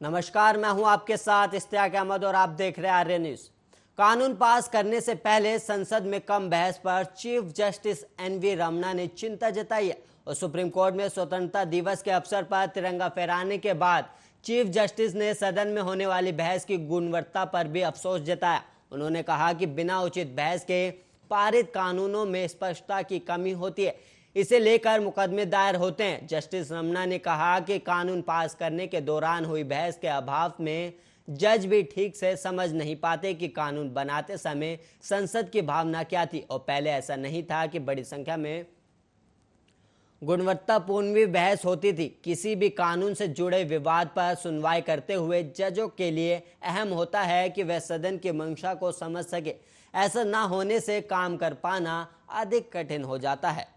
नमस्कार, मैं हूं आपके साथ इश्तियाक अहमद और आप देख रहे हैं आर्य न्यूज। कानून पास करने से पहले संसद में कम बहस पर चीफ जस्टिस एनवी रमन्ना ने चिंता जताई है और सुप्रीम कोर्ट में स्वतंत्रता दिवस के अवसर पर तिरंगा फहराने के बाद चीफ जस्टिस ने सदन में होने वाली बहस की गुणवत्ता पर भी अफसोस जताया। उन्होंने कहा कि बिना उचित बहस के पारित कानूनों में स्पष्टता की कमी होती है, इसे लेकर मुकदमे दायर होते हैं। जस्टिस रमन्ना ने कहा कि कानून पास करने के दौरान हुई बहस के अभाव में जज भी ठीक से समझ नहीं पाते कि कानून बनाते समय संसद की भावना क्या थी और पहले ऐसा नहीं था कि बड़ी संख्या में गुणवत्तापूर्ण भी बहस होती थी। किसी भी कानून से जुड़े विवाद पर सुनवाई करते हुए जजों के लिए अहम होता है कि वह सदन की मंशा को समझ सके। ऐसा ना होने से काम कर पाना अधिक कठिन हो जाता है।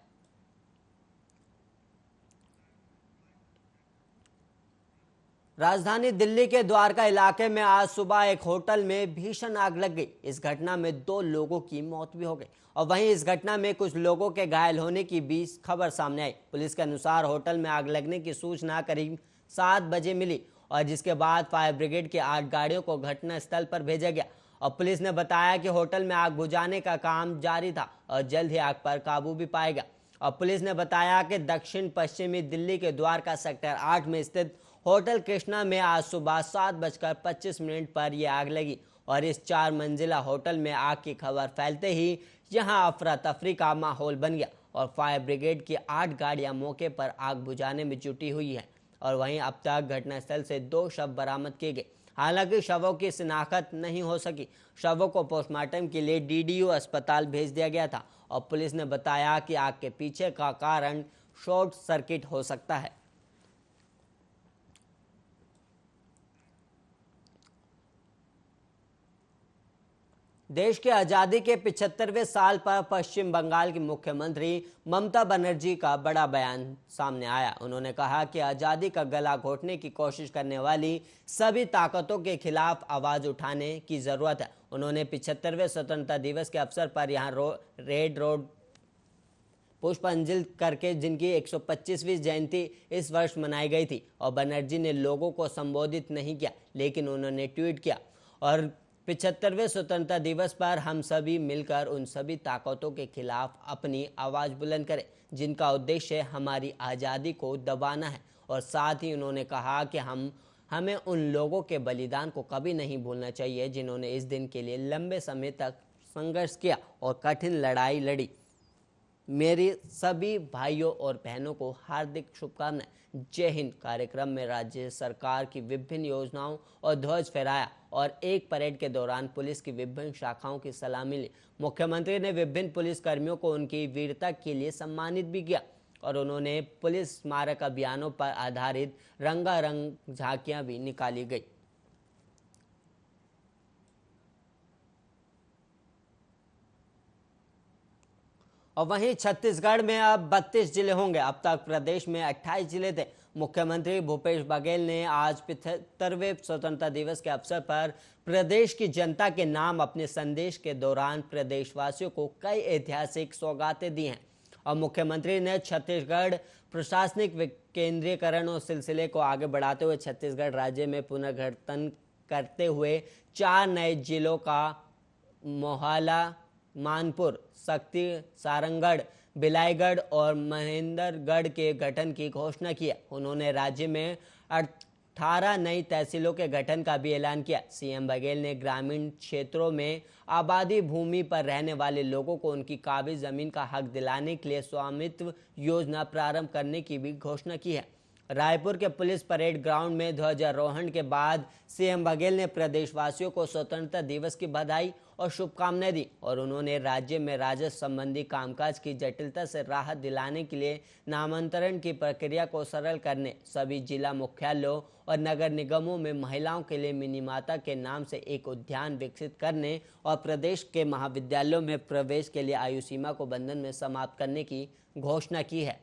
राजधानी दिल्ली के द्वारका इलाके में आज सुबह एक होटल में भीषण आग लग गई। इस घटना में 2 लोगों की मौत भी हो गई और वहीं इस घटना में कुछ लोगों के घायल होने की भी खबर सामने आई। पुलिस के अनुसार होटल में आग लगने की सूचना करीब 7 बजे मिली और जिसके बाद फायर ब्रिगेड की 8 गाड़ियों को घटनास्थल पर भेजा गया और पुलिस ने बताया कि होटल में आग बुझाने का काम जारी था और जल्द ही आग पर काबू भी पाएगा। और पुलिस ने बताया कि दक्षिण पश्चिमी दिल्ली के द्वारका सेक्टर 8 में स्थित होटल कृष्णा में आज सुबह 7:25 पर यह आग लगी और इस 4 मंजिला होटल में आग की खबर फैलते ही यहां अफरा तफरी का माहौल बन गया और फायर ब्रिगेड की 8 गाड़ियां मौके पर आग बुझाने में जुटी हुई हैं और वहीं अब तक घटनास्थल से 2 शव बरामद किए गए। हालांकि शवों की शिनाख्त नहीं हो सकी। शवों को पोस्टमार्टम के लिए डीडीयू अस्पताल भेज दिया गया था और पुलिस ने बताया कि आग के पीछे का कारण शॉर्ट सर्किट हो सकता है। देश के आज़ादी के 75वें साल पर पश्चिम बंगाल की मुख्यमंत्री ममता बनर्जी का बड़ा बयान सामने आया। उन्होंने कहा कि आज़ादी का गला घोटने की कोशिश करने वाली सभी ताकतों के खिलाफ आवाज़ उठाने की ज़रूरत है। उन्होंने 75वें स्वतंत्रता दिवस के अवसर पर यहाँ रेड रोड पुष्पांजलि करके जिनकी 125वीं जयंती इस वर्ष मनाई गई थी और बनर्जी ने लोगों को संबोधित नहीं किया, लेकिन उन्होंने ट्वीट किया और 75वें स्वतंत्रता दिवस पर हम सभी मिलकर उन सभी ताकतों के खिलाफ अपनी आवाज़ बुलंद करें जिनका उद्देश्य हमारी आज़ादी को दबाना है। और साथ ही उन्होंने कहा कि हमें उन लोगों के बलिदान को कभी नहीं भूलना चाहिए जिन्होंने इस दिन के लिए लंबे समय तक संघर्ष किया और कठिन लड़ाई लड़ी। मेरी सभी भाइयों और बहनों को हार्दिक शुभकामनाएं। जय हिंद। कार्यक्रम में राज्य सरकार की विभिन्न योजनाओं और ध्वज फहराया और एक परेड के दौरान पुलिस की विभिन्न शाखाओं की सलामी ली। मुख्यमंत्री ने विभिन्न पुलिस कर्मियों को उनकी वीरता के लिए सम्मानित भी किया और उन्होंने पुलिस स्मारक अभियानों पर आधारित रंगारंग झांकियां भी निकाली गई। और वहीं छत्तीसगढ़ में अब 32 जिले होंगे। अब तक प्रदेश में 28 जिले थे। मुख्यमंत्री भूपेश बघेल ने आज 75वें स्वतंत्रता दिवस के अवसर पर प्रदेश की जनता के नाम अपने संदेश के दौरान प्रदेशवासियों को कई ऐतिहासिक सौगातें दी हैं और मुख्यमंत्री ने छत्तीसगढ़ प्रशासनिक विकेंद्रीकरण और सिलसिले को आगे बढ़ाते हुए छत्तीसगढ़ राज्य में पुनर्गठन करते हुए 4 नए जिलों का मोहाला, मानपुर, शक्ति, सारंगढ़, बिलाईगढ़ और महेंद्रगढ़ के गठन की घोषणा की है। उन्होंने राज्य में 18 नई तहसीलों के गठन का भी ऐलान किया। सीएम बघेल ने ग्रामीण क्षेत्रों में आबादी भूमि पर रहने वाले लोगों को उनकी काबिज जमीन का हक दिलाने के लिए स्वामित्व योजना प्रारंभ करने की भी घोषणा की है। रायपुर के पुलिस परेड ग्राउंड में ध्वजारोहण के बाद सीएम बघेल ने प्रदेशवासियों को स्वतंत्रता दिवस की बधाई और शुभकामनाएं दी और उन्होंने राज्य में राजस्व संबंधी कामकाज की जटिलता से राहत दिलाने के लिए नामांतरण की प्रक्रिया को सरल करने, सभी जिला मुख्यालयों और नगर निगमों में महिलाओं के लिए मिनी माता के नाम से एक उद्यान विकसित करने और प्रदेश के महाविद्यालयों में प्रवेश के लिए आयु सीमा को बंधन में समाप्त करने की घोषणा की है।